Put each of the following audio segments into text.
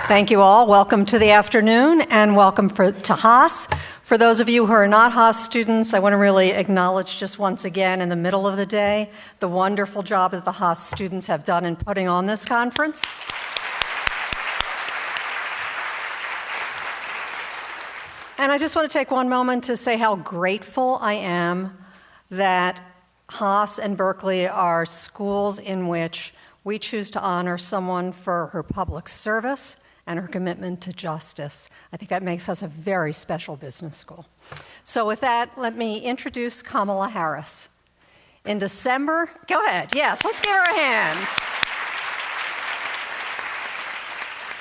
Thank you all. Welcome to the afternoon and welcome to Haas. For those of you who are not Haas students, I want to really acknowledge just once again in the middle of the day the wonderful job that the Haas students have done in putting on this conference. And I just want to take one moment to say how grateful I am that Haas and Berkeley are schools in which we choose to honor someone for her public service and her commitment to justice. I think that makes us a very special business school. So with that, let me introduce Kamala Harris. In December, go ahead, yes, let's give her a hand.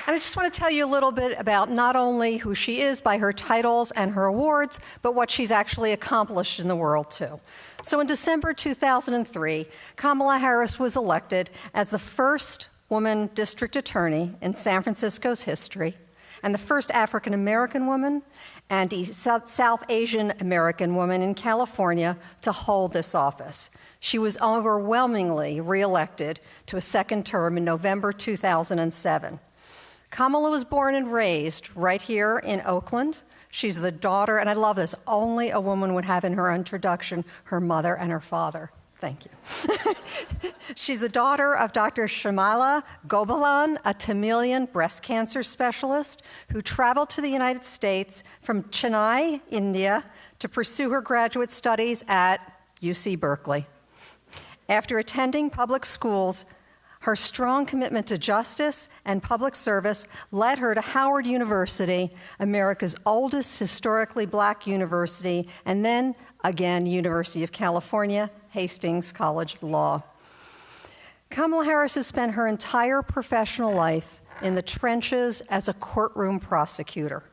And I just want to tell you a little bit about not only who she is by her titles and her awards, but what she's actually accomplished in the world too. So in December 2003, Kamala Harris was elected as the first woman district attorney in San Francisco's history, and the first African-American woman and South Asian American woman in California to hold this office. She was overwhelmingly reelected to a second term in November 2007. Kamala was born and raised right here in Oakland. She's the daughter, and I love this, only a woman would have in her introduction her mother and her father. Thank you. She's the daughter of Dr. Shamila Gopalan, a Tamilian breast cancer specialist who traveled to the United States from Chennai, India, to pursue her graduate studies at UC Berkeley. After attending public schools, her strong commitment to justice and public service led her to Howard University, America's oldest historically black university, and then again, University of California, Hastings College of Law. Kamala Harris has spent her entire professional life in the trenches as a courtroom prosecutor.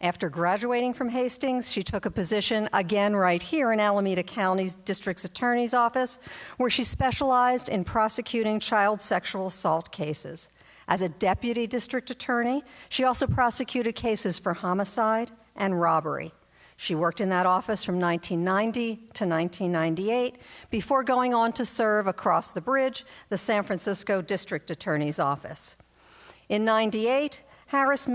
After graduating from Hastings, she took a position again right here in Alameda County's District Attorney's Office, where she specialized in prosecuting child sexual assault cases. As a deputy district attorney, she also prosecuted cases for homicide and robbery. She worked in that office from 1990 to 1998 before going on to serve across the bridge, the San Francisco District Attorney's Office. In 1998, Harris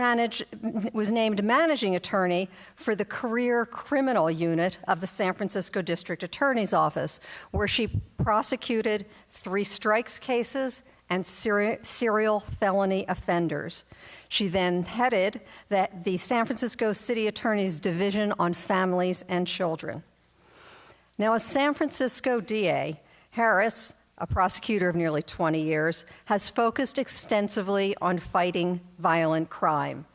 was named managing attorney for the career criminal unit of the San Francisco District Attorney's Office, where she prosecuted 3 strikes cases and serial felony offenders. She then headed the San Francisco City Attorney's Division on Families and Children. Now, as San Francisco DA, Harris, a prosecutor of nearly 20 years, has focused extensively on fighting violent crime.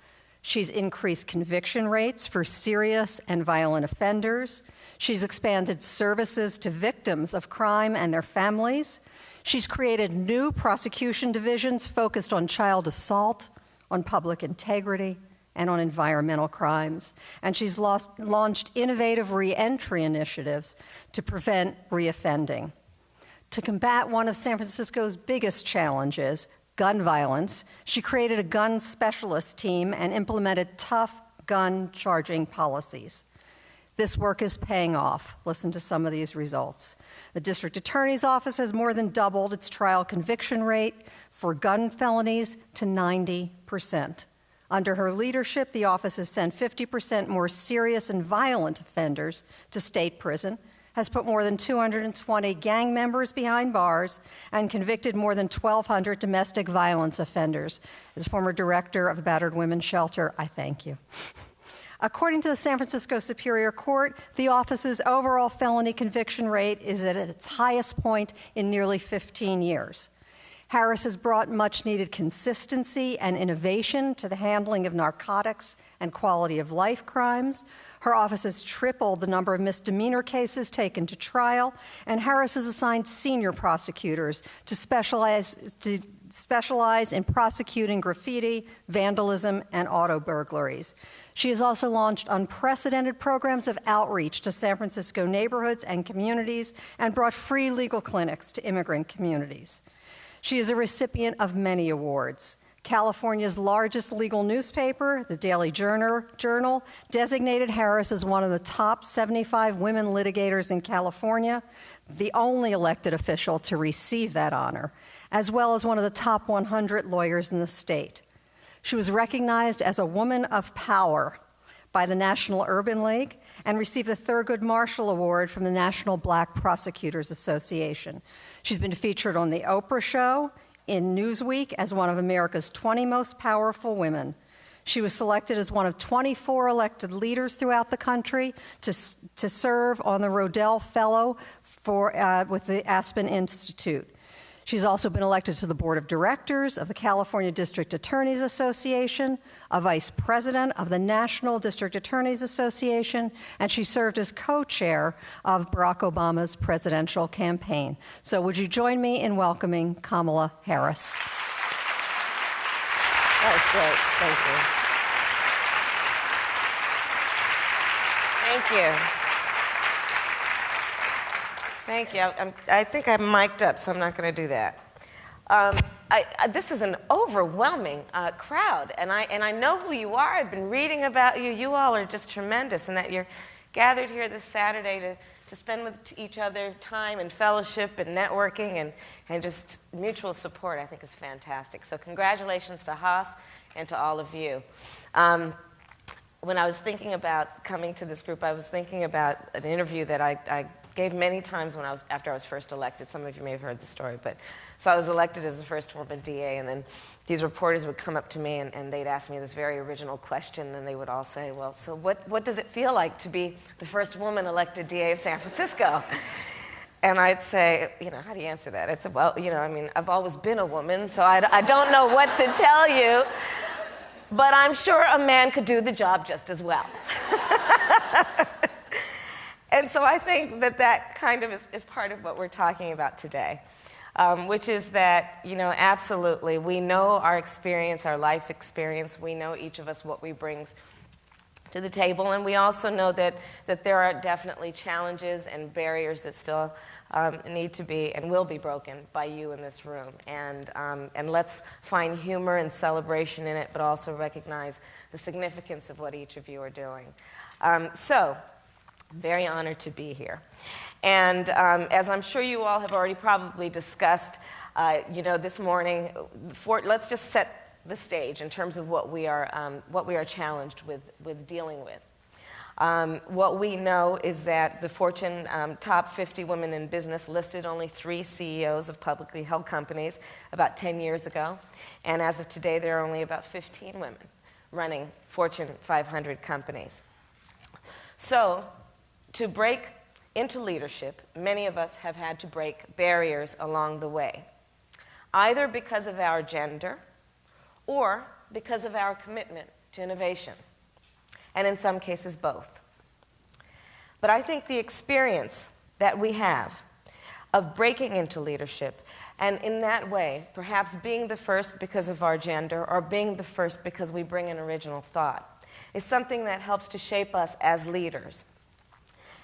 She's increased conviction rates for serious and violent offenders. She's expanded services to victims of crime and their families. She's created new prosecution divisions focused on child assault, on public integrity, and on environmental crimes. And she's launched innovative reentry initiatives to prevent reoffending. To combat one of San Francisco's biggest challenges, gun violence, she created a gun specialist team and implemented tough gun charging policies. This work is paying off. Listen to some of these results. The District Attorney's Office has more than doubled its trial conviction rate for gun felonies to 90%. Under her leadership, the office has sent 50% more serious and violent offenders to state prison, has put more than 220 gang members behind bars, and convicted more than 1,200 domestic violence offenders. As former director of a battered women's shelter, I thank you. According to the San Francisco Superior Court, the office's overall felony conviction rate is at its highest point in nearly 15 years. Harris has brought much-needed consistency and innovation to the handling of narcotics and quality of life crimes. Her office has tripled the number of misdemeanor cases taken to trial, and Harris has assigned senior prosecutors to specialize in prosecuting graffiti, vandalism, and auto burglaries. She has also launched unprecedented programs of outreach to San Francisco neighborhoods and communities and brought free legal clinics to immigrant communities. She is a recipient of many awards. California's largest legal newspaper, the Daily Journal, designated Harris as one of the top 75 women litigators in California, the only elected official to receive that honor, as well as one of the top 100 lawyers in the state. She was recognized as a woman of power by the National Urban League and received the Thurgood Marshall Award from the National Black Prosecutors Association. She's been featured on The Oprah Show, in Newsweek as one of America's 20 most powerful women. She was selected as one of 24 elected leaders throughout the country to serve on the Rodell Fellow with the Aspen Institute. She's also been elected to the board of directors of the California District Attorneys Association, a vice president of the National District Attorneys Association, and she served as co-chair of Barack Obama's presidential campaign. So would you join me in welcoming Kamala Harris? That was great. Thank you. Thank you. Thank you. I think I'm mic'd up, so I'm not going to do that. This is an overwhelming crowd, and I know who you are. I've been reading about you. You all are just tremendous, and that you're gathered here this Saturday to spend with each other time and fellowship and networking and just mutual support, I think is fantastic. So congratulations to Haas and to all of you. When I was thinking about coming to this group, I was thinking about an interview that I gave many times after I was first elected. Some of you may have heard the story, but so I was elected as the first woman DA, and then these reporters would come up to me and they'd ask me this very original question, and they would all say, well, so what does it feel like to be the first woman elected DA of San Francisco? And I'd say, how do you answer that? It's, well, I've always been a woman, so I don't know what to tell you, but I'm sure a man could do the job just as well. And so I think that kind of is part of what we're talking about today, which is that, absolutely, we know our experience, our life experience. We know each of us what we bring to the table, and we also know that there are definitely challenges and barriers that still need to be and will be broken by you in this room. And let's find humor and celebration in it, but also recognize the significance of what each of you are doing. So, very honored to be here. And as I'm sure you all have already probably discussed, this morning, let's just set the stage in terms of what we are challenged with dealing with. What we know is that the Fortune top 50 women in business listed only 3 CEOs of publicly held companies about 10 years ago. And as of today, there are only about 15 women running Fortune 500 companies. So, to break into leadership, many of us have had to break barriers along the way, either because of our gender or because of our commitment to innovation, and in some cases both. But I think the experience that we have of breaking into leadership, and in that way, perhaps being the first because of our gender or being the first because we bring an original thought, is something that helps to shape us as leaders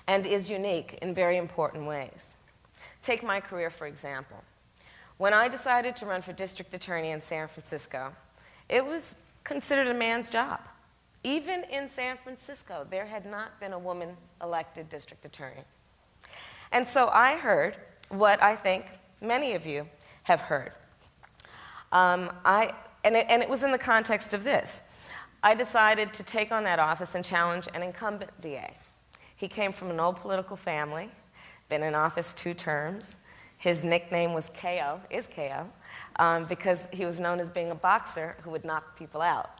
and is unique in very important ways. Take my career, for example. When I decided to run for district attorney in San Francisco, it was considered a man's job. Even in San Francisco, there had not been a woman elected district attorney. And so I heard what I think many of you have heard. And it was in the context of this. I decided to take on that office and challenge an incumbent DA. He came from an old political family, been in office 2 terms. His nickname was KO, because he was known as being a boxer who would knock people out.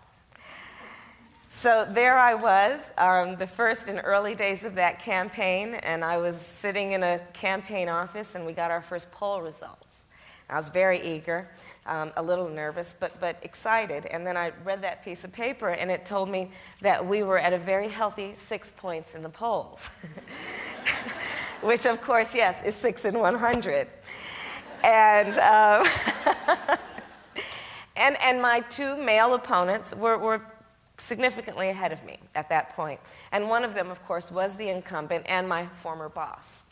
So there I was, the first in early days of that campaign, and I was sitting in a campaign office, and we got our first poll results. I was very eager, a little nervous, but excited. And then I read that piece of paper, and it told me that we were at a very healthy 6 points in the polls, which, of course, yes, is 6 in 100. And and my 2 male opponents were significantly ahead of me at that point. And one of them, of course, was the incumbent and my former boss.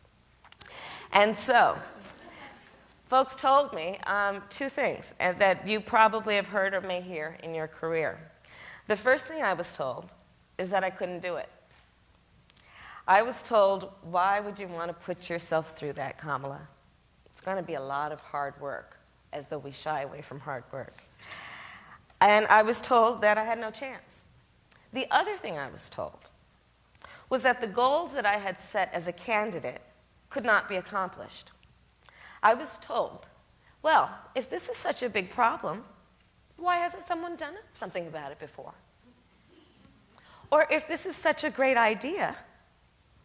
And so folks told me 2 things that you probably have heard or may hear in your career. The first thing I was told is that I couldn't do it. I was told, why would you want to put yourself through that, Kamala? It's going to be a lot of hard work, as though we shy away from hard work. And I was told that I had no chance. The other thing I was told was that the goals that I had set as a candidate could not be accomplished. I was told, well, if this is such a big problem, why hasn't someone done something about it before? Or if this is such a great idea,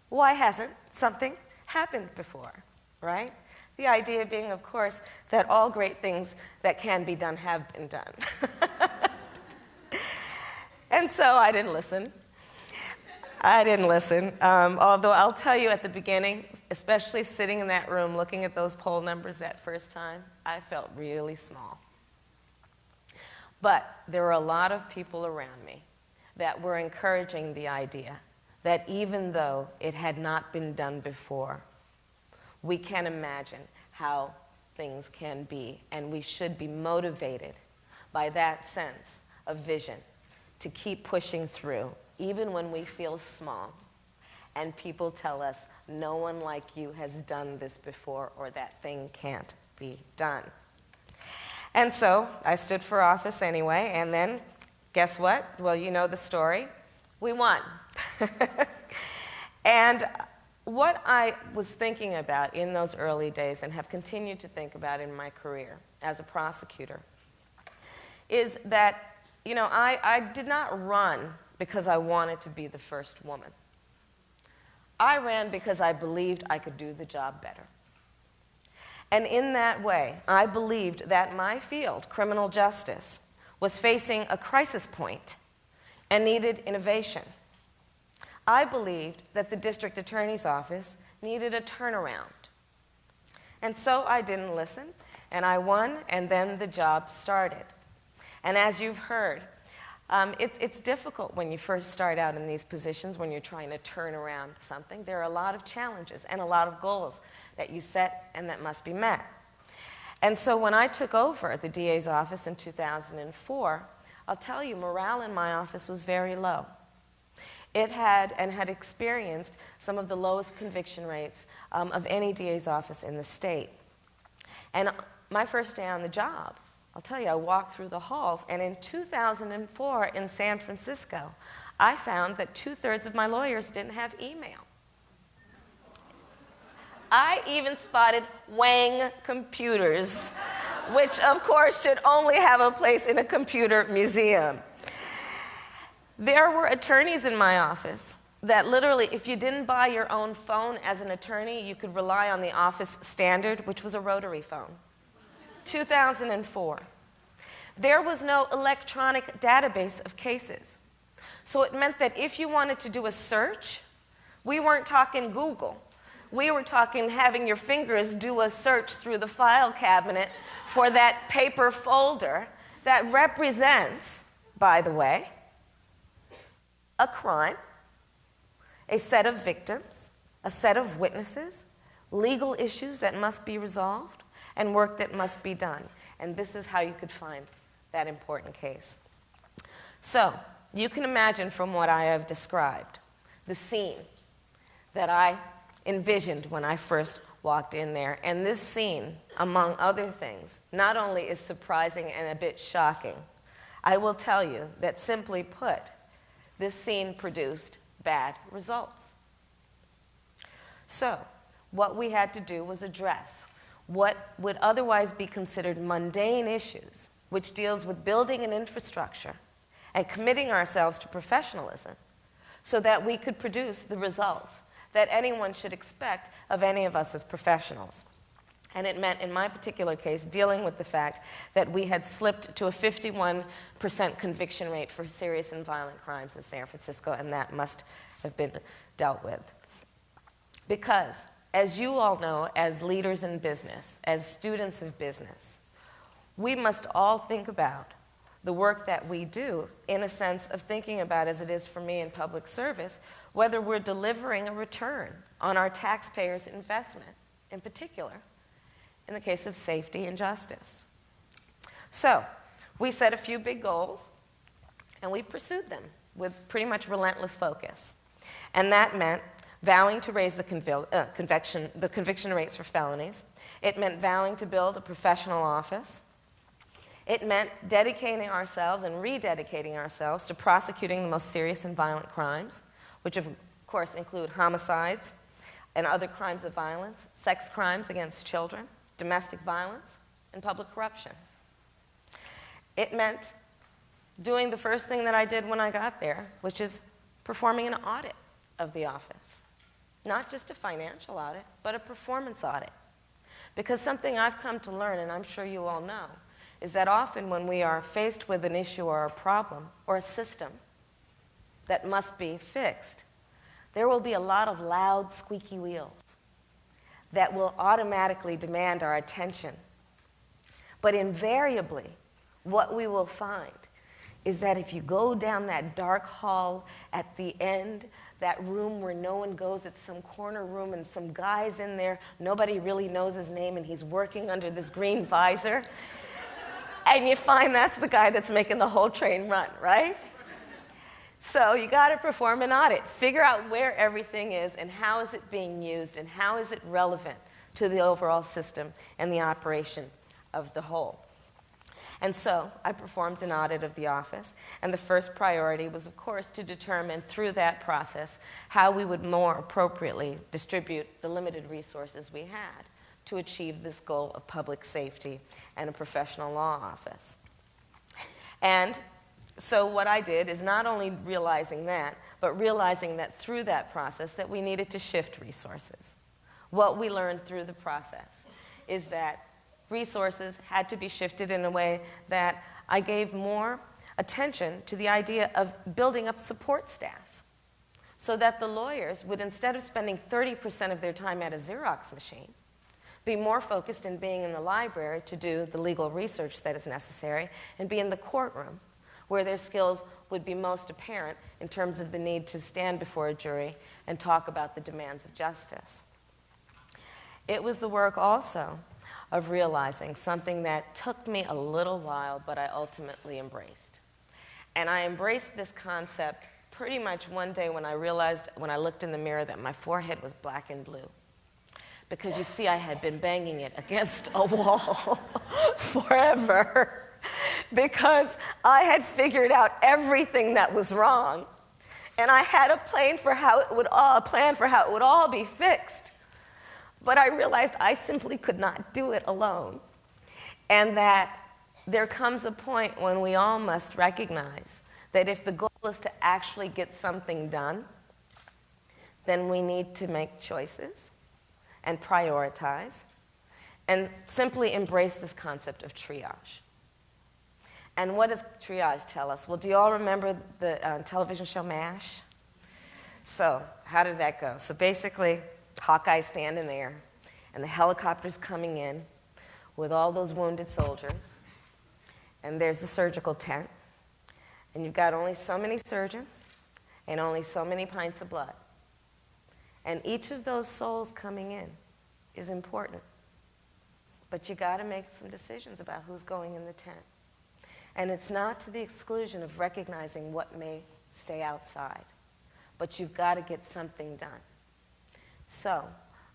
why hasn't something happened before, right? The idea being, of course, that all great things that can be done have been done. And so I didn't listen. Although I'll tell you at the beginning, especially sitting in that room looking at those poll numbers that first time, I felt really small. But there were a lot of people around me that were encouraging the idea that even though it had not been done before, we can imagine how things can be, and we should be motivated by that sense of vision to keep pushing through, even when we feel small, and people tell us, no one like you has done this before, or that thing can't be done. And so I stood for office anyway, and then, guess what? Well, you know the story. We won. And what I was thinking about in those early days, and have continued to think about in my career as a prosecutor, is that, you know, I did not run because I wanted to be the first woman. I ran because I believed I could do the job better. And in that way, I believed that my field, criminal justice, was facing a crisis point and needed innovation. I believed that the district attorney's office needed a turnaround. And so I didn't listen, and I won, and then the job started. And as you've heard, it's difficult when you first start out in these positions, when you're trying to turn around something. There are a lot of challenges and a lot of goals that you set and that must be met. And so when I took over the DA's office in 2004, I'll tell you, morale in my office was very low. It had experienced some of the lowest conviction rates of any DA's office in the state. And my first day on the job, I'll tell you, I walked through the halls, and in 2004 in San Francisco, I found that 2/3 of my lawyers didn't have email. I even spotted Wang computers, which of course should only have a place in a computer museum. There were attorneys in my office that literally, if you didn't buy your own phone as an attorney, you could rely on the office standard, which was a rotary phone. 2004. There was no electronic database of cases. So it meant that if you wanted to do a search, we weren't talking Google. We were talking having your fingers do a search through the file cabinet for that paper folder that represents, by the way, a crime, a set of victims, a set of witnesses, legal issues that must be resolved, and work that must be done. And this is how you could find that important case. So, you can imagine from what I have described, the scene that I envisioned when I first walked in there. And this scene, among other things, not only is surprising and a bit shocking, I will tell you that, simply put, this scene produced bad results. So, what we had to do was address what would otherwise be considered mundane issues, which deals with building an infrastructure and committing ourselves to professionalism so that we could produce the results that anyone should expect of any of us as professionals. And it meant, in my particular case, dealing with the fact that we had slipped to a 51% conviction rate for serious and violent crimes in San Francisco, and that must have been dealt with. Because, as you all know, as leaders in business, as students of business, we must all think about the work that we do in a sense of thinking about, as it is for me in public service, whether we're delivering a return on our taxpayers' investment, in particular, in the case of safety and justice. So, we set a few big goals, and we pursued them with pretty much relentless focus. And that meant vowing to raise the conviction rates for felonies. It meant vowing to build a professional office. It meant dedicating ourselves and rededicating ourselves to prosecuting the most serious and violent crimes, which of course include homicides and other crimes of violence, sex crimes against children, domestic violence, and public corruption. It meant doing the first thing that I did when I got there, which is performing an audit of the office. Not just a financial audit, but a performance audit. Because something I've come to learn, and I'm sure you all know, is that often when we are faced with an issue or a problem or a system that must be fixed, there will be a lot of loud, squeaky wheels that will automatically demand our attention. But invariably, what we will find is that if you go down that dark hall at the end, that room where no one goes, it's some corner room and some guy's in there, nobody really knows his name and he's working under this green visor, and you find that's the guy that's making the whole train run, right? So you got to perform an audit. Figure out where everything is and how is it being used and how is it relevant to the overall system and the operation of the whole. And so I performed an audit of the office, and the first priority was, of course, to determine through that process how we would more appropriately distribute the limited resources we had to achieve this goal of public safety and a professional law office. And so what I did is not only realizing that, but realizing that through that process that we needed to shift resources. What we learned through the process is that resources had to be shifted in a way that I gave more attention to the idea of building up support staff so that the lawyers would, instead of spending 30% of their time at a Xerox machine, be more focused in being in the library to do the legal research that is necessary and be in the courtroom where their skills would be most apparent in terms of the need to stand before a jury and talk about the demands of justice. It was the work also of realizing something that took me a little while, but I ultimately embraced. And I embraced this concept pretty much one day when I realized, when I looked in the mirror, that my forehead was black and blue. Because you see, I had been banging it against a wall forever. Because I had figured out everything that was wrong. And I had a plan for how it would all be fixed. But I realized I simply could not do it alone. And that there comes a point when we all must recognize that if the goal is to actually get something done, then we need to make choices and prioritize and simply embrace this concept of triage. And what does triage tell us? Well, do you all remember the television show MASH? So how did that go? So basically, Hawkeye's standing there, and the helicopter's coming in with all those wounded soldiers, and there's the surgical tent, and you've got only so many surgeons and only so many pints of blood. And each of those souls coming in is important. But you got to make some decisions about who's going in the tent. And it's not to the exclusion of recognizing what may stay outside, but you've got to get something done. So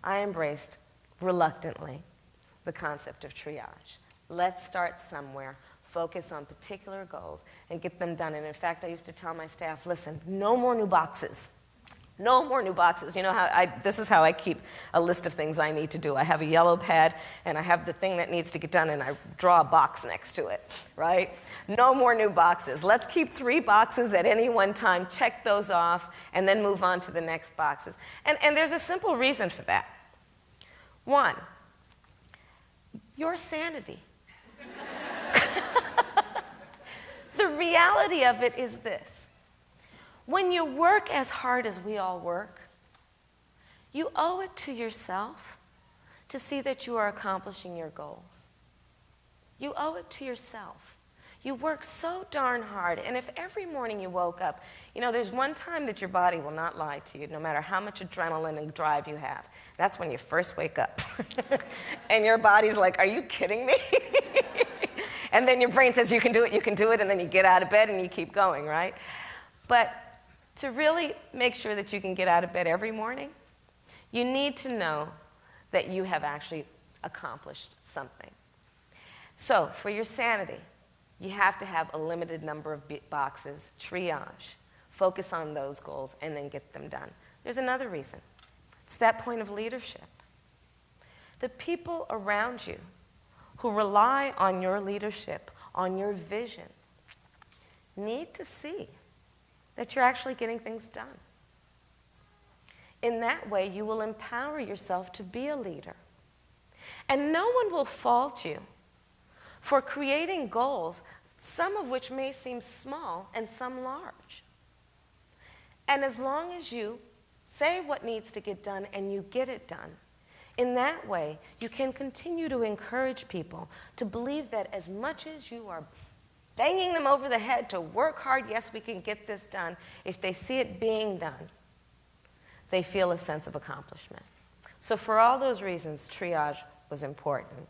I embraced, reluctantly, the concept of triage. Let's start somewhere, focus on particular goals, and get them done. And in fact, I used to tell my staff, listen, no more new boxes. No more new boxes. You know this is how I keep a list of things I need to do. I have a yellow pad, and I have the thing that needs to get done, and I draw a box next to it, right? No more new boxes. Let's keep 3 boxes at any one time, check those off, and then move on to the next boxes. And there's a simple reason for that. 1, your sanity. The reality of it is this. When you work as hard as we all work, you owe it to yourself to see that you are accomplishing your goals. You owe it to yourself. You work so darn hard, and if every morning you woke up, there's one time that your body will not lie to you, no matter how much adrenaline and drive you have. That's when you first wake up. And your body's like, are you kidding me? And then your brain says, you can do it, and then you get out of bed and you keep going, right? But to really make sure that you can get out of bed every morning, you need to know that you have actually accomplished something. So, for your sanity, You have to have a limited number of boxes, triage, focus on those goals, and then get them done. There's another reason. It's that point of leadership. The people around you who rely on your leadership, on your vision, need to see that you're actually getting things done. In that way, you will empower yourself to be a leader. And no one will fault you for creating goals, some of which may seem small and some large. And as long as you say what needs to get done and you get it done, in that way, you can continue to encourage people to believe that as much as you are banging them over the head to work hard, yes, we can get this done, if they see it being done, they feel a sense of accomplishment. So for all those reasons, triage was important.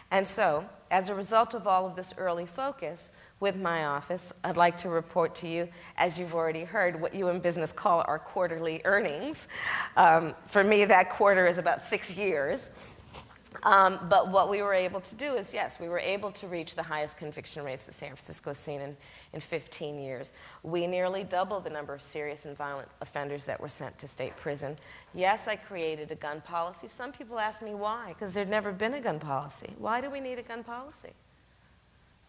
And so, as a result of all of this early focus with my office, I'd like to report to you, as you've already heard, what you in business call our quarterly earnings. For me, that quarter is about 6 years. But what we were able to do is, yes, we were able to reach the highest conviction rates that San Francisco has seen in 15 years. We nearly doubled the number of serious and violent offenders that were sent to state prison. Yes, I created a gun policy. Some people ask me why, because there'd never been a gun policy. Why do we need a gun policy?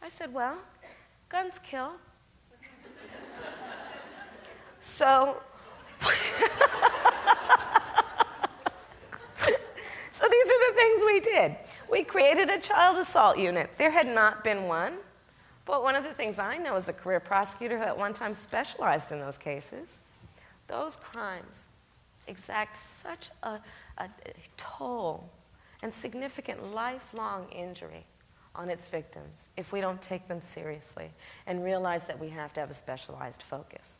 I said, well, guns kill. So these are the things we did. We created a child assault unit. There had not been one. But one of the things I know as a career prosecutor who at one time specialized in those cases, those crimes exact such a toll and significant lifelong injury on its victims if we don't take them seriously and realize that we have to have a specialized focus.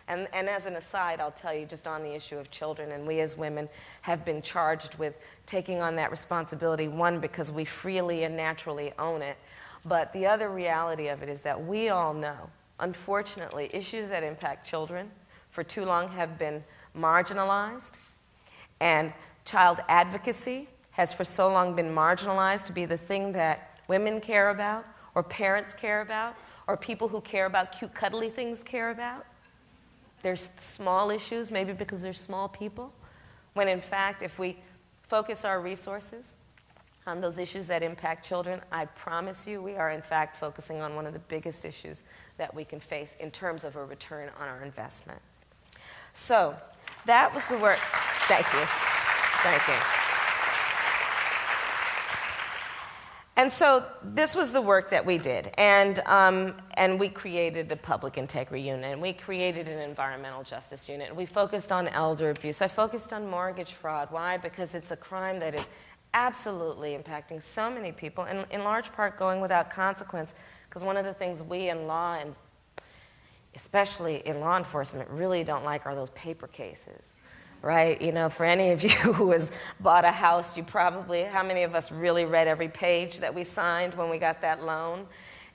And as an aside, I'll tell you, just on the issue of children, and we as women have been charged with taking on that responsibility, one, because we freely and naturally own it, but the other reality of it is that we all know, unfortunately, issues that impact children for too long have been marginalized, and child advocacy has for so long been marginalized to be the thing that women care about, or parents care about, or people who care about cute, cuddly things care about. There's small issues, maybe because they're small people, when in fact, if we focus our resources on those issues that impact children, I promise you we are in fact focusing on one of the biggest issues that we can face in terms of a return on our investment. So that was the work. Thank you. Thank you. And so this was the work that we did, and we created a public integrity unit, and we created an environmental justice unit, and we focused on elder abuse. I focused on mortgage fraud. Why? Because it's a crime that is absolutely impacting so many people, and in large part going without consequence, because one of the things we in law, and especially in law enforcement, really don't like are those paper cases. Right? You know, for any of you who has bought a house, you probably, how many of us really read every page that we signed when we got that loan?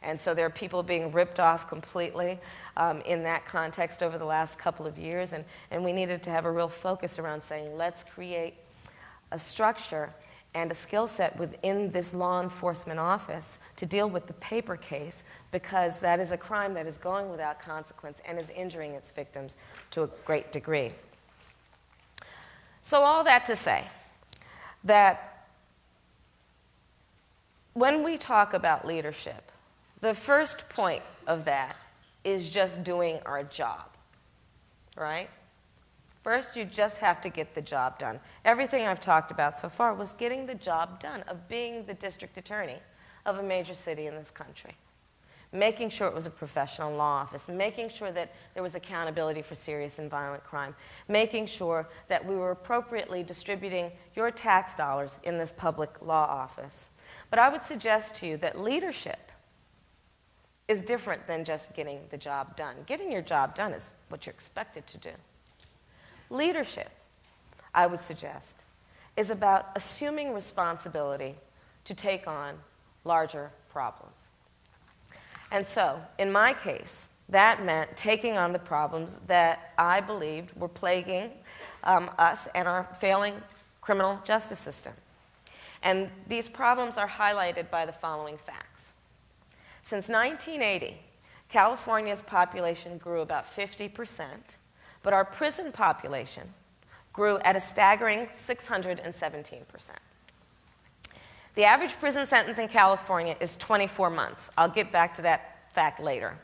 And so there are people being ripped off completely in that context over the last couple of years. And we needed to have a real focus around saying, let's create a structure and a skill set within this law enforcement office to deal with the paper case, because that is a crime that is going without consequence and is injuring its victims to a great degree. So all that to say that when we talk about leadership, the first point of that is just doing our job, right? First, you just have to get the job done. Everything I've talked about so far was getting the job done, of being the district attorney of a major city in this country. Making sure it was a professional law office, making sure that there was accountability for serious and violent crime, making sure that we were appropriately distributing your tax dollars in this public law office. But I would suggest to you that leadership is different than just getting the job done. Getting your job done is what you're expected to do. Leadership, I would suggest, is about assuming responsibility to take on larger problems. And so, in my case, that meant taking on the problems that I believed were plaguing us and our failing criminal justice system. And these problems are highlighted by the following facts. Since 1980, California's population grew about 50%, but our prison population grew at a staggering 617%. The average prison sentence in California is 24 months. I'll get back to that fact later.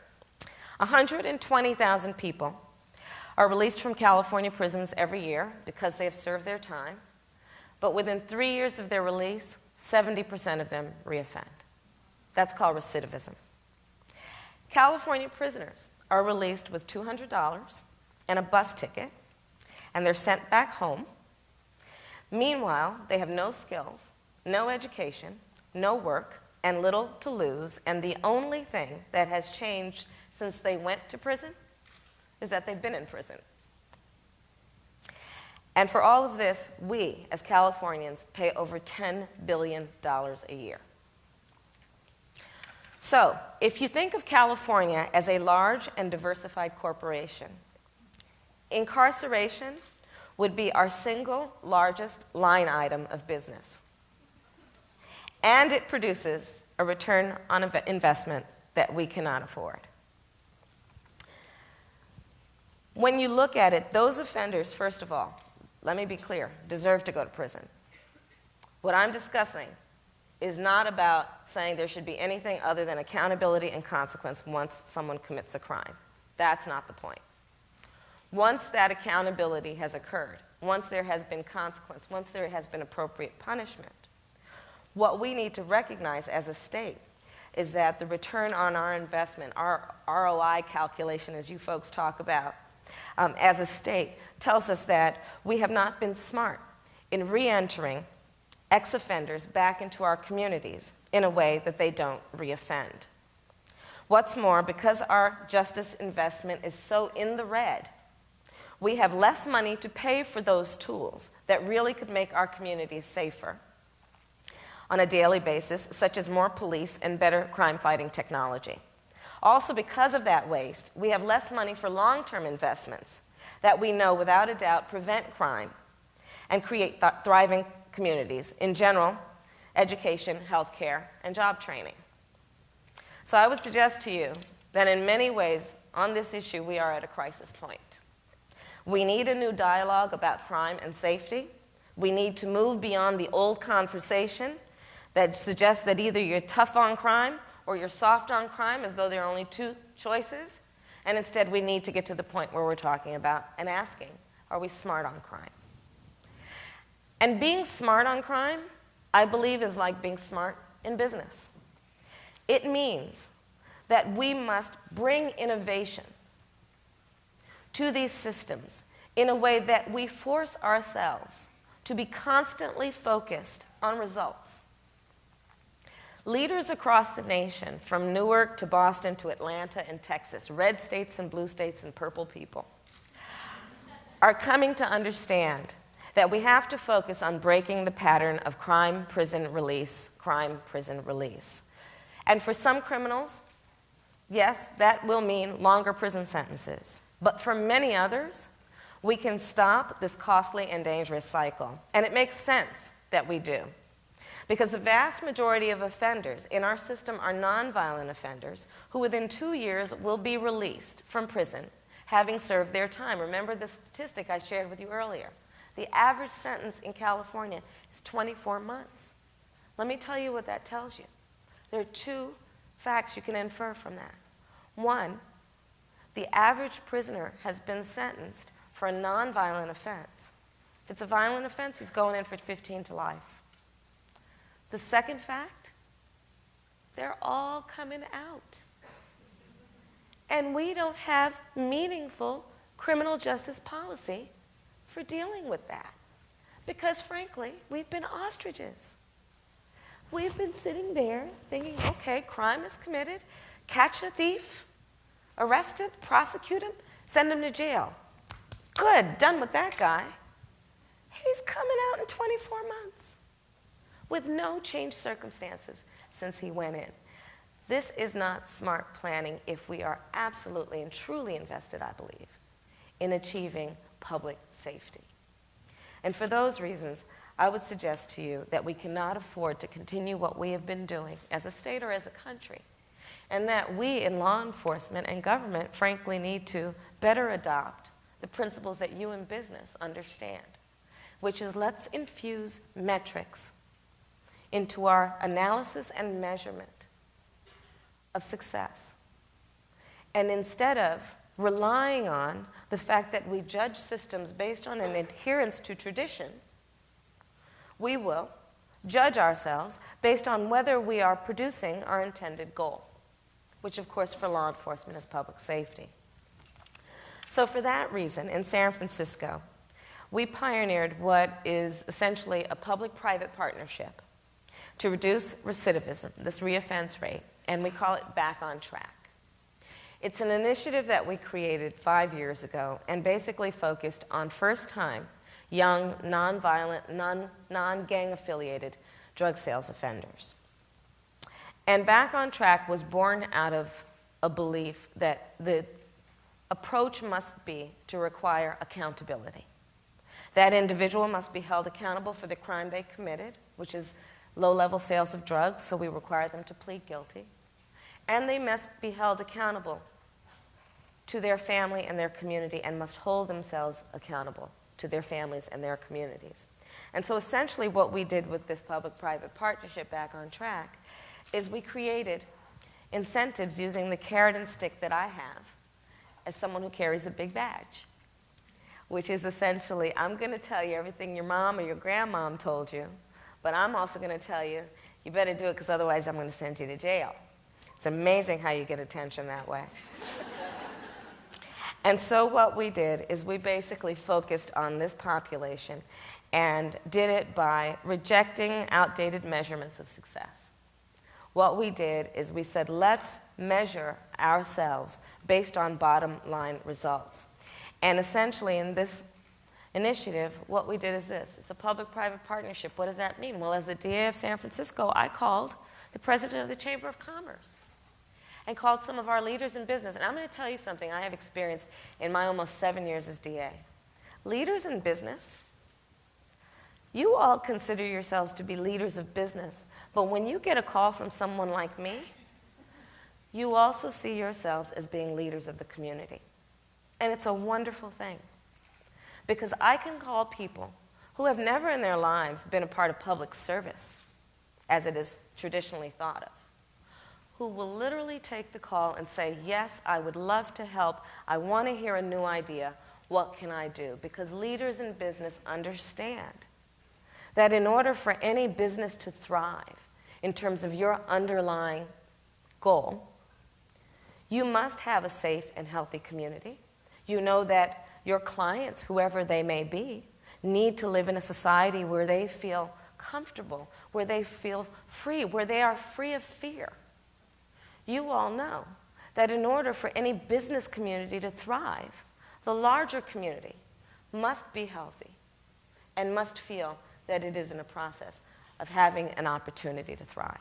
120,000 people are released from California prisons every year because they have served their time, but within 3 years of their release, 70% of them reoffend. That's called recidivism. California prisoners are released with $200 and a bus ticket, and they're sent back home. Meanwhile, they have no skills, no education, no work, and little to lose, and the only thing that has changed since they went to prison is that they've been in prison. And for all of this, we, as Californians, pay over $10 billion a year. So, if you think of California as a large and diversified corporation, incarceration would be our single largest line item of business. And it produces a return on investment that we cannot afford. When you look at it, those offenders, first of all, let me be clear, deserve to go to prison. What I'm discussing is not about saying there should be anything other than accountability and consequence once someone commits a crime. That's not the point. Once that accountability has occurred, once there has been consequence, once there has been appropriate punishment, what we need to recognize as a state is that the return on our investment, our ROI calculation, as you folks talk about, as a state, tells us that we have not been smart in re-entering ex-offenders back into our communities in a way that they don't re-offend. What's more, because our justice investment is so in the red, we have less money to pay for those tools that really could make our communities safer on a daily basis, such as more police and better crime-fighting technology. Also, because of that waste, we have less money for long-term investments that we know without a doubt prevent crime and create thriving communities. In general, education, healthcare, and job training. So I would suggest to you that in many ways on this issue we are at a crisis point. We need a new dialogue about crime and safety. We need to move beyond the old conversation that suggests that either you're tough on crime or you're soft on crime, as though there are only two choices. And instead, we need to get to the point where we're talking about and asking, are we smart on crime? And being smart on crime, I believe, is like being smart in business. It means that we must bring innovation to these systems in a way that we force ourselves to be constantly focused on results. Leaders across the nation, from Newark to Boston to Atlanta and Texas, red states and blue states and purple people, are coming to understand that we have to focus on breaking the pattern of crime, prison, release, crime, prison, release. And for some criminals, yes, that will mean longer prison sentences. But for many others, we can stop this costly and dangerous cycle. And it makes sense that we do. Because the vast majority of offenders in our system are nonviolent offenders who within 2 years will be released from prison, having served their time. Remember the statistic I shared with you earlier. The average sentence in California is 24 months. Let me tell you what that tells you. There are two facts you can infer from that. One, the average prisoner has been sentenced for a nonviolent offense. If it's a violent offense, he's going in for 15 to life. The second fact, they're all coming out. And we don't have meaningful criminal justice policy for dealing with that. Because frankly, we've been ostriches. We've been sitting there thinking, okay, crime is committed, catch the thief, arrest him, prosecute him, send him to jail. Good, done with that guy. He's coming out in 24 months with no changed circumstances since he went in. This is not smart planning if we are absolutely and truly invested, I believe, in achieving public safety. And for those reasons, I would suggest to you that we cannot afford to continue what we have been doing as a state or as a country and that we in law enforcement and government, frankly, need to better adopt the principles that you in business understand, which is let's infuse metrics into our analysis and measurement of success. And instead of relying on the fact that we judge systems based on an adherence to tradition, we will judge ourselves based on whether we are producing our intended goal, which of course for law enforcement is public safety. So for that reason, in San Francisco, we pioneered what is essentially a public-private partnership to reduce recidivism, this reoffense rate, and we call it Back on Track. It's an initiative that we created 5 years ago and basically focused on first-time, young, non-violent, non-gang-affiliated drug sales offenders. And Back on Track was born out of a belief that the approach must be to require accountability. That individual must be held accountable for the crime they committed, which is low-level sales of drugs, so we require them to plead guilty. And they must be held accountable to their family and their community and must hold themselves accountable to their families and their communities. And so essentially what we did with this public-private partnership Back on Track is we created incentives using the carrot and stick that I have as someone who carries a big badge, which is essentially, I'm going to tell you everything your mom or your grandmom told you, but I'm also going to tell you, you better do it because otherwise I'm going to send you to jail. It's amazing how you get attention that way. And so what we did is we basically focused on this population and did it by rejecting outdated measurements of success. What we did is we said, let's measure ourselves based on bottom line results. And essentially in this initiative, what we did is this. It's a public-private partnership. What does that mean? Well, as the DA of San Francisco, I called the president of the Chamber of Commerce and called some of our leaders in business. And I'm going to tell you something I have experienced in my almost 7 years as DA. Leaders in business, you all consider yourselves to be leaders of business, but when you get a call from someone like me, you also see yourselves as being leaders of the community. And it's a wonderful thing, because I can call people who have never in their lives been a part of public service, as it is traditionally thought of, who will literally take the call and say, yes, I would love to help. I want to hear a new idea. What can I do? Because leaders in business understand that in order for any business to thrive in terms of your underlying goal, you must have a safe and healthy community. You know that your clients, whoever they may be, need to live in a society where they feel comfortable, where they feel free, where they are free of fear. You all know that in order for any business community to thrive, the larger community must be healthy and must feel that it is in a process of having an opportunity to thrive.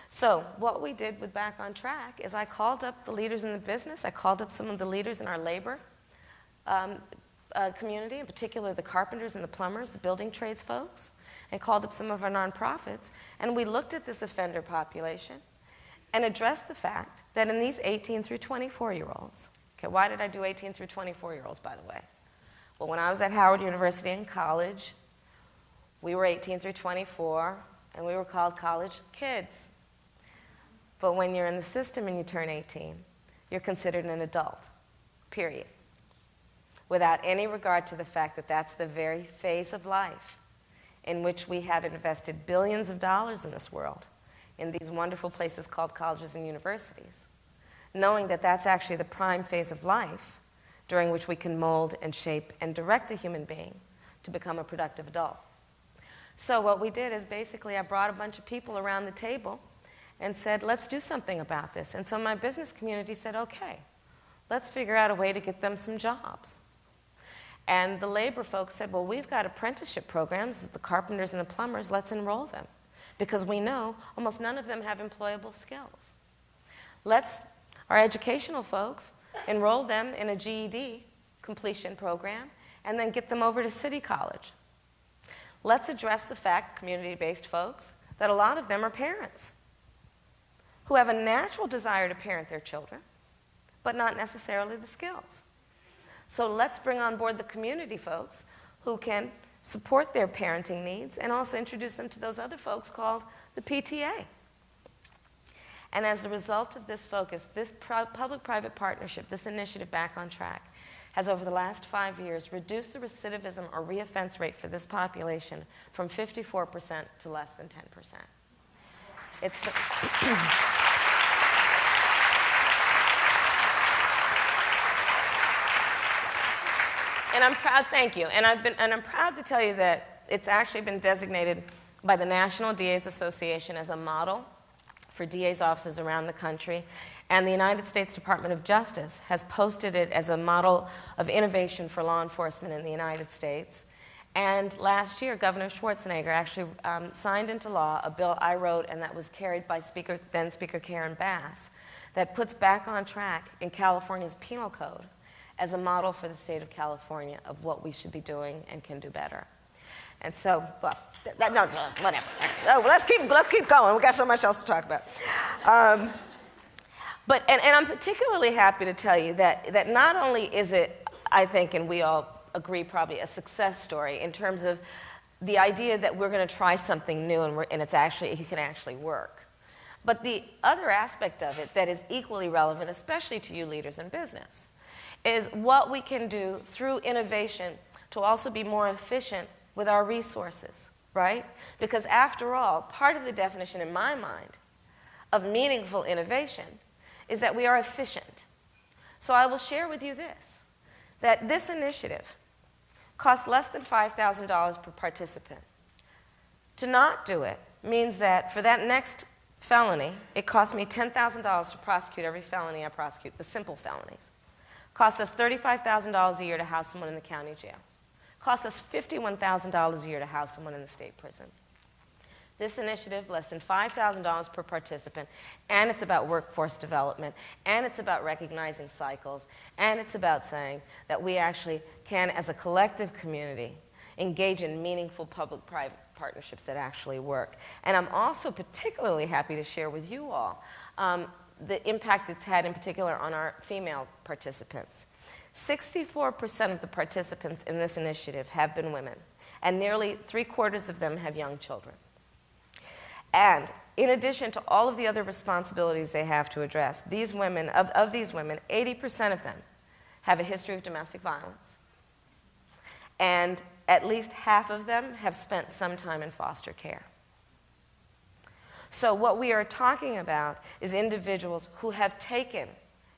So what we did with Back on Track is I called up the leaders in the business. I called up some of the leaders in our labor community, in particular the carpenters and the plumbers, the building trades folks, and called up some of our nonprofits. And we looked at this offender population and addressed the fact that in these 18 through 24-year-olds, okay, why did I do 18 through 24-year-olds, by the way? Well, when I was at Howard University in college, we were 18 through 24, and we were called college kids. But when you're in the system and you turn 18, you're considered an adult, period, without any regard to the fact that that's the very phase of life in which we have invested billions of dollars in this world, in these wonderful places called colleges and universities, knowing that that's actually the prime phase of life during which we can mold and shape and direct a human being to become a productive adult. So what we did is basically I brought a bunch of people around the table and said, let's do something about this. And so my business community said, okay, let's figure out a way to get them some jobs. And the labor folks said, well, we've got apprenticeship programs, the carpenters and the plumbers, let's enroll them, because we know almost none of them have employable skills. Let's, our educational folks, enroll them in a GED completion program and then get them over to City College. Let's address the fact, community-based folks, that a lot of them are parents. who have a natural desire to parent their children, but not necessarily the skills. So let's bring on board the community folks who can support their parenting needs and also introduce them to those other folks called the PTA. And as a result of this focus, this public-private partnership, this initiative Back on Track, has over the last 5 years reduced the recidivism or reoffense rate for this population from 54% to less than 10%. It's And I'm proud, thank you. And I'm proud to tell you that it's actually been designated by the National DA's Association as a model for DA's offices around the country. And the United States Department of Justice has posted it as a model of innovation for law enforcement in the United States. And last year, Governor Schwarzenegger actually signed into law a bill I wrote and that was carried by then Speaker Karen Bass that puts Back on Track in California's penal code as a model for the state of California of what we should be doing and can do better. And so, well, no, whatever. Oh, well, let's keep going. We've got so much else to talk about. But I'm particularly happy to tell you that not only is it, I think, and we all agree probably, a success story in terms of the idea that we're going to try something new and it can actually work. But the other aspect of it that is equally relevant, especially to you leaders in business, is what we can do through innovation to also be more efficient with our resources, right? Because after all, part of the definition in my mind of meaningful innovation is that we are efficient. So I will share with you this, that this initiative costs less than $5,000 per participant. To not do it means that for that next felony, it costs me $10,000 to prosecute every felony I prosecute, the simple felonies. Cost us $35,000 a year to house someone in the county jail. Cost us $51,000 a year to house someone in the state prison. This initiative, less than $5,000 per participant, and it's about workforce development, and it's about recognizing cycles, and it's about saying that we actually can, as a collective community, engage in meaningful public-private partnerships that actually work. And I'm also particularly happy to share with you all the impact it's had in particular on our female participants. 64% of the participants in this initiative have been women, and nearly 3/4 of them have young children. And in addition to all of the other responsibilities they have to address, these women, of these women, 80% of them have a history of domestic violence. And at least half of them have spent some time in foster care. So what we are talking about is individuals who have taken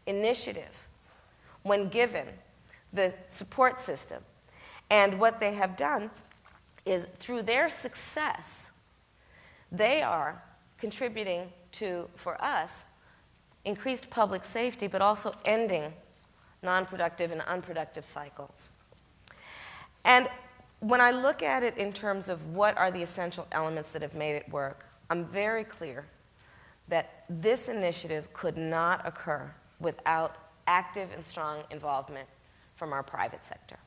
initiative when given the support system. And what they have done is, through their success, they are contributing to, for us, increased public safety, but also ending non-productive and unproductive cycles. And when I look at it in terms of what are the essential elements that have made it work, I'm very clear that this initiative could not occur without active and strong involvement from our private sector.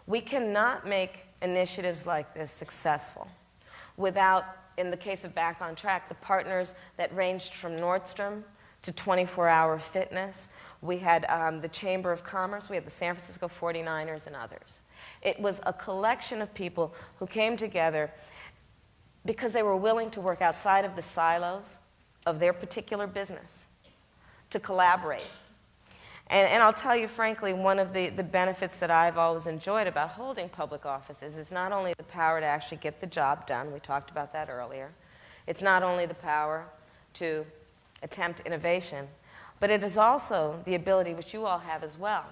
We cannot make initiatives like this successful without, in the case of Back on Track, the partners that ranged from Nordstrom to 24-Hour Fitness. We had the Chamber of Commerce, we had the San Francisco 49ers, and others. It was a collection of people who came together because they were willing to work outside of the silos of their particular business to collaborate. And I'll tell you frankly, one of the benefits that I've always enjoyed about holding public offices is not only the power to actually get the job done, we talked about that earlier, it's not only the power to attempt innovation, but it is also the ability, which you all have as well,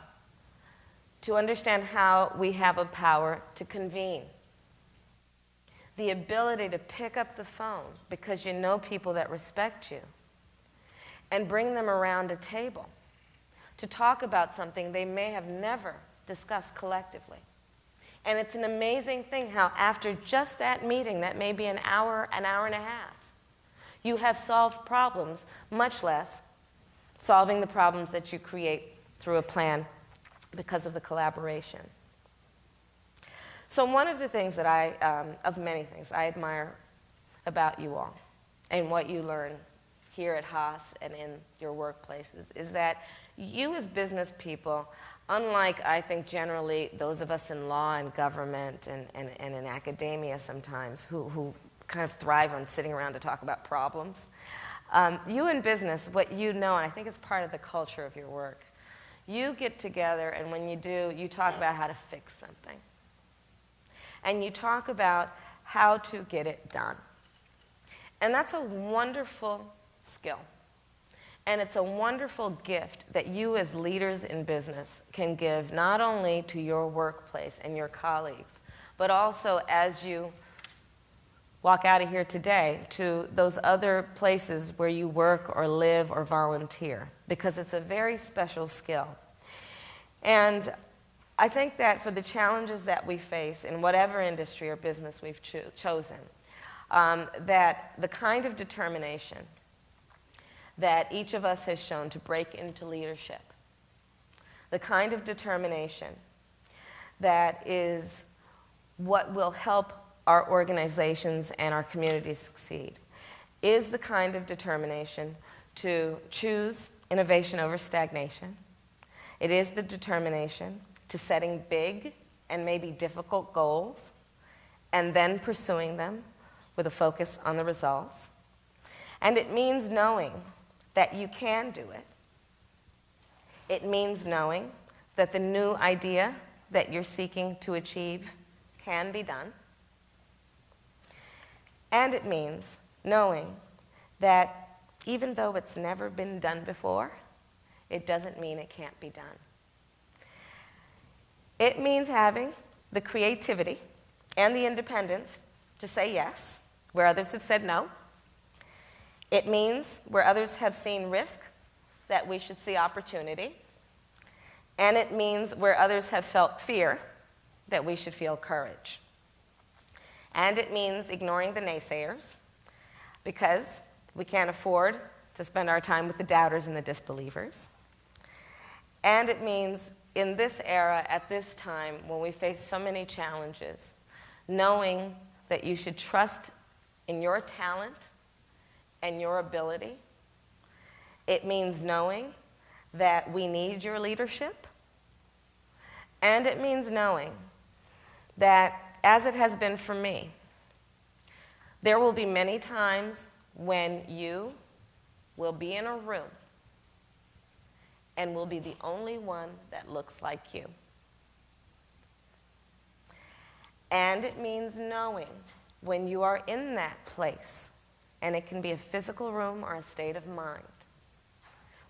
to understand how we have a power to convene. The ability to pick up the phone because you know people that respect you and bring them around a table to talk about something they may have never discussed collectively. And it's an amazing thing how after just that meeting, that may be an hour and a half, you have solved problems, much less solving the problems that you create through a plan because of the collaboration. So one of the things that of many things I admire about you all and what you learn here at Haas and in your workplaces is that you as business people, unlike, I think, generally those of us in law and government and in academia sometimes who kind of thrive on sitting around to talk about problems, you in business, what you know, and I think it's part of the culture of your work, you get together, and when you do, you talk about how to fix something. And you talk about how to get it done. And that's a wonderful skill. And it's a wonderful gift that you as leaders in business can give not only to your workplace and your colleagues, but also as you walk out of here today to those other places where you work or live or volunteer, because it's a very special skill. And I think that for the challenges that we face in whatever industry or business we've chosen, that the kind of determination that each of us has shown to break into leadership, the kind of determination that is what will help our organizations and our communities succeed, is the kind of determination to choose innovation over stagnation. It is the determination to setting big and maybe difficult goals and then pursuing them with a focus on the results. And it means knowing that you can do it. It means knowing that the new idea that you're seeking to achieve can be done. And it means knowing that even though it's never been done before, it doesn't mean it can't be done. It means having the creativity and the independence to say yes where others have said no. It means where others have seen risk that we should see opportunity. And it means where others have felt fear that we should feel courage. And it means ignoring the naysayers, because we can't afford to spend our time with the doubters and the disbelievers. And it means in this era, at this time, when we face so many challenges, knowing that you should trust in your talent and your ability. It means knowing that we need your leadership. And it means knowing that, as it has been for me, there will be many times when you will be in a room and will be the only one that looks like you. And it means knowing when you are in that place, and it can be a physical room or a state of mind,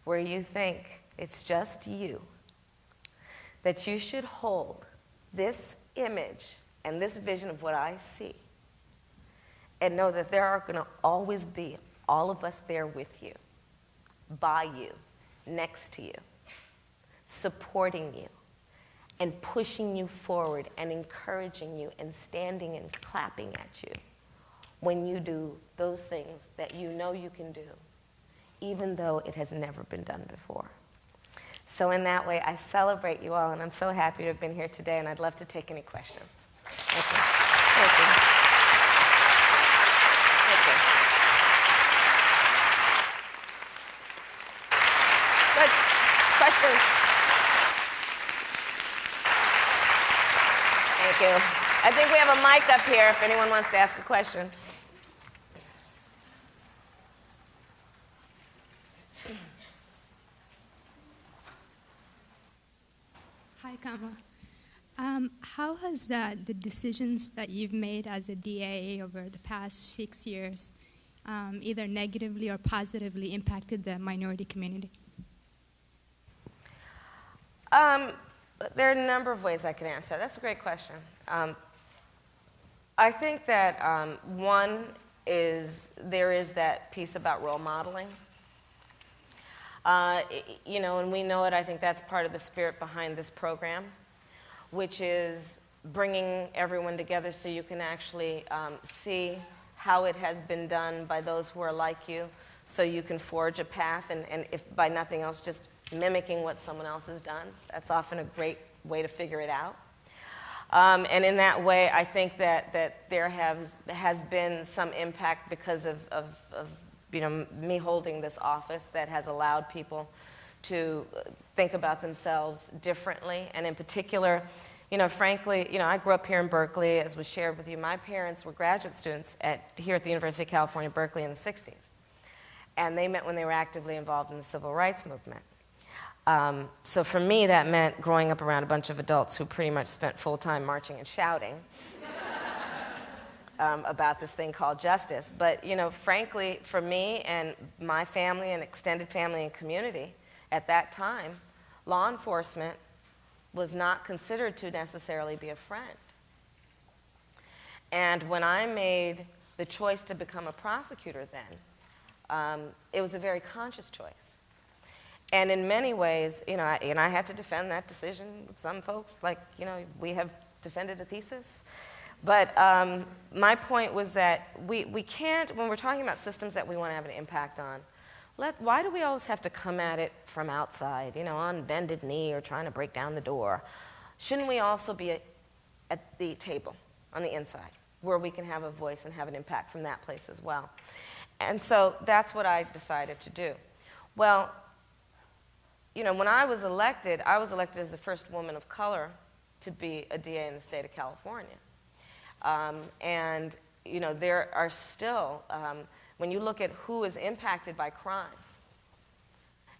where you think it's just you, that you should hold this image and this vision of what I see, and know that there are going to always be all of us there with you, by you, next to you, supporting you, and pushing you forward and encouraging you and standing and clapping at you when you do those things that you know you can do, even though it has never been done before. So in that way, I celebrate you all, and I'm so happy to have been here today, and I'd love to take any questions. Thank you. Thank you. Thank you. Good. Questions? Thank you. I think we have a mic up here if anyone wants to ask a question. Hi, Kamala. How has the decisions that you've made as a DA over the past 6 years either negatively or positively impacted the minority community? There are a number of ways I can answer that. That's a great question. I think that one is there is that piece about role modeling. You know, and we know it. I think that's part of the spirit behind this program, which is bringing everyone together so you can actually see how it has been done by those who are like you, so you can forge a path, and if by nothing else, just mimicking what someone else has done. That's often a great way to figure it out. And in that way, I think that there has been some impact because of me holding this office that has allowed people to think about themselves differently. And in particular, frankly, I grew up here in Berkeley, as was shared with you. My parents were graduate students here at the University of California, Berkeley in the 60s. And they met when they were actively involved in the civil rights movement. So for me, that meant growing up around a bunch of adults who pretty much spent full time marching and shouting about this thing called justice. But, frankly, for me and my family and extended family and community at that time, law enforcement was not considered to necessarily be a friend. And when I made the choice to become a prosecutor then, it was a very conscious choice. And in many ways, I had to defend that decision with some folks, like, we have defended a thesis. But my point was that we can't, when we're talking about systems that we want to have an impact on, why do we always have to come at it from outside, on bended knee or trying to break down the door? Shouldn't we also be at the table on the inside, where we can have a voice and have an impact from that place as well? And so that's what I decided to do. Well, when I was elected as the first woman of color to be a DA in the state of California. And there are still, when you look at who is impacted by crime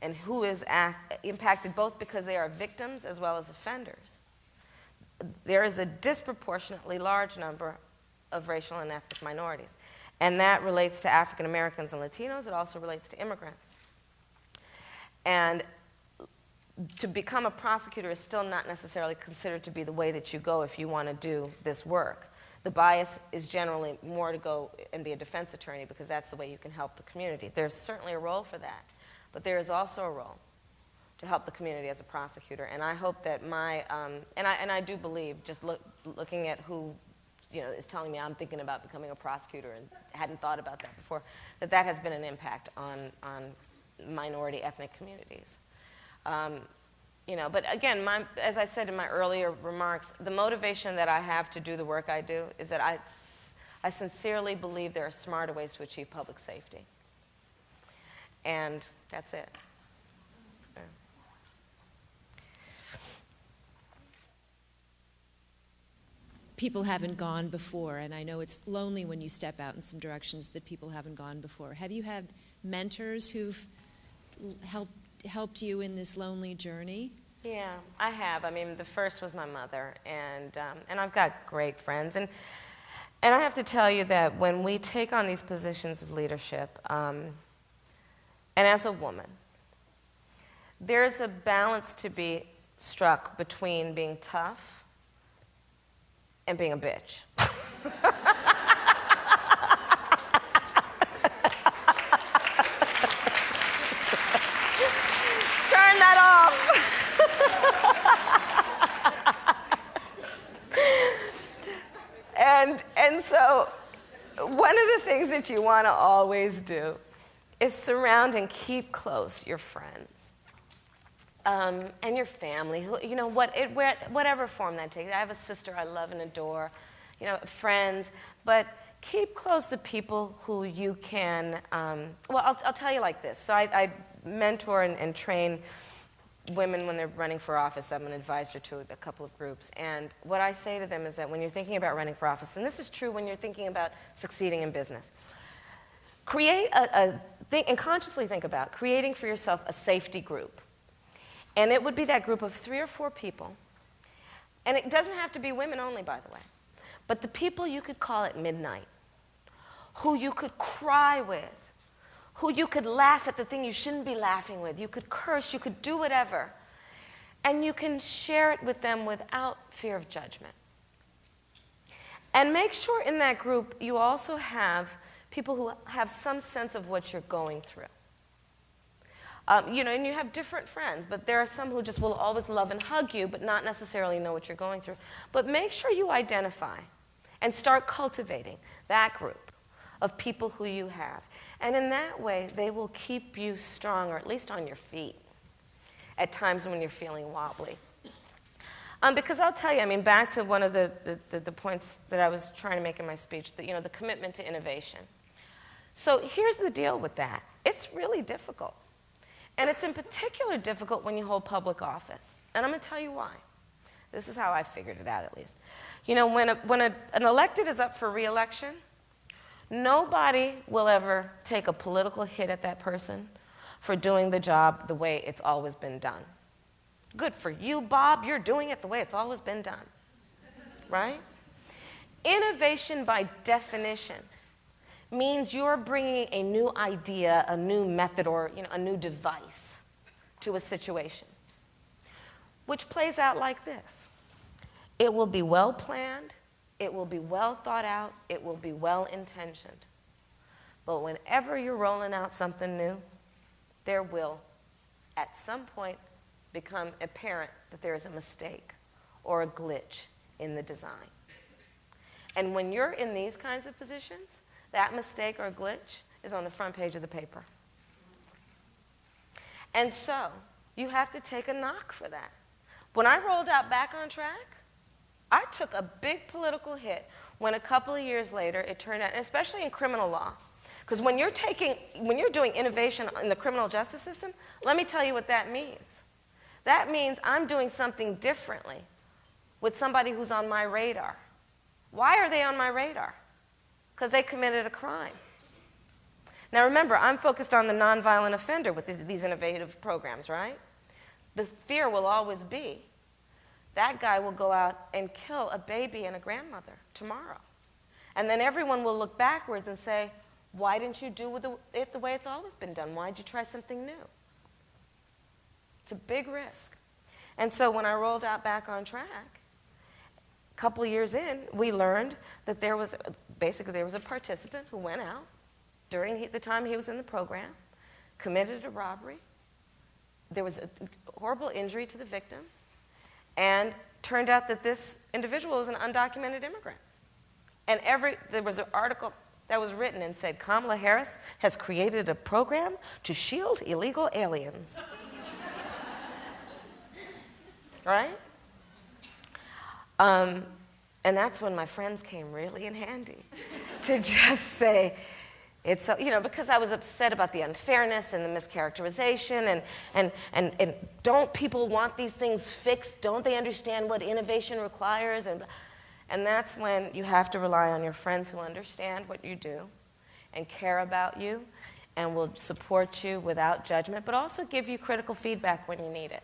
and who is impacted both because they are victims as well as offenders, there is a disproportionately large number of racial and ethnic minorities. And that relates to African Americans and Latinos. It also relates to immigrants. And to become a prosecutor is still not necessarily considered to be the way that you go if you want to do this work. The bias is generally more to go and be a defense attorney because that's the way you can help the community. There's certainly a role for that, but there is also a role to help the community as a prosecutor. And I hope that and I do believe, just looking at who is telling me I'm thinking about becoming a prosecutor and hadn't thought about that before, that has been an impact on minority ethnic communities. But again, as I said in my earlier remarks, the motivation that I have to do the work I do is that I sincerely believe there are smarter ways to achieve public safety. And that's it. So. People haven't gone before, and I know it's lonely when you step out in some directions that people haven't gone before. Have you had mentors who've helped you in this lonely journey? Yeah, I have. I mean, the first was my mother, and I've got great friends. And I have to tell you that when we take on these positions of leadership, and as a woman, there's a balance to be struck between being tough and being a bitch. Turn that off. And so one of the things that you want to always do is surround and keep close your friends and your family, whatever form that takes. I have a sister I love and adore, friends, but keep close the people who you can, I'll tell you like this. So I mentor and train women when they're running for office. I'm an advisor to a couple of groups. And what I say to them is that when you're thinking about running for office, and this is true when you're thinking about succeeding in business, create and consciously think about creating for yourself a safety group. And it would be that group of 3 or 4 people. And it doesn't have to be women only, by the way. But the people you could call at midnight, who you could cry with, who you could laugh at the thing you shouldn't be laughing with. You could curse, you could do whatever. And you can share it with them without fear of judgment. And make sure in that group you also have people who have some sense of what you're going through. And you have different friends, but there are some who just will always love and hug you, but not necessarily know what you're going through. But make sure you identify and start cultivating that group of people who you have. And in that way, they will keep you strong, or at least on your feet, at times when you're feeling wobbly. Because I'll tell you, back to one of the points that I was trying to make in my speech, the commitment to innovation. So here's the deal with that. It's really difficult. And it's in particular difficult when you hold public office. And I'm going to tell you why. This is how I figured it out, at least. You know, when an elected is up for re-election, nobody will ever take a political hit at that person for doing the job the way it's always been done. Good for you, Bob. You're doing it the way it's always been done. Right? Innovation, by definition, means you're bringing a new idea, a new method, or a new device to a situation, which plays out like this. It will be well planned, it will be well thought out, it will be well intentioned. But whenever you're rolling out something new, there will, at some point, become apparent that there is a mistake or a glitch in the design. And when you're in these kinds of positions, that mistake or glitch is on the front page of the paper. And so, you have to take a knock for that. When I rolled out Back on Track, I took a big political hit when a couple of years later it turned out, and especially in criminal law, because when you're doing innovation in the criminal justice system, let me tell you what that means. That means I'm doing something differently with somebody who's on my radar. Why are they on my radar? Because they committed a crime. Now remember, I'm focused on the nonviolent offender with these innovative programs, right? The fear will always be that guy will go out and kill a baby and a grandmother tomorrow. And then everyone will look backwards and say, why didn't you do it the way it's always been done? Why did you try something new? It's a big risk. And so when I rolled out Back on Track, a couple of years in, we learned that there was a participant who went out during the time he was in the program, committed a robbery. There was a horrible injury to the victim, and turned out that this individual was an undocumented immigrant. And there was an article that was written and said, Kamala Harris has created a program to shield illegal aliens. Right? And that's when my friends came really in handy to just say, it's because I was upset about the unfairness and the mischaracterization and don't people want these things fixed? Don't they understand what innovation requires? And that's when you have to rely on your friends who understand what you do and care about you and will support you without judgment, but also give you critical feedback when you need it.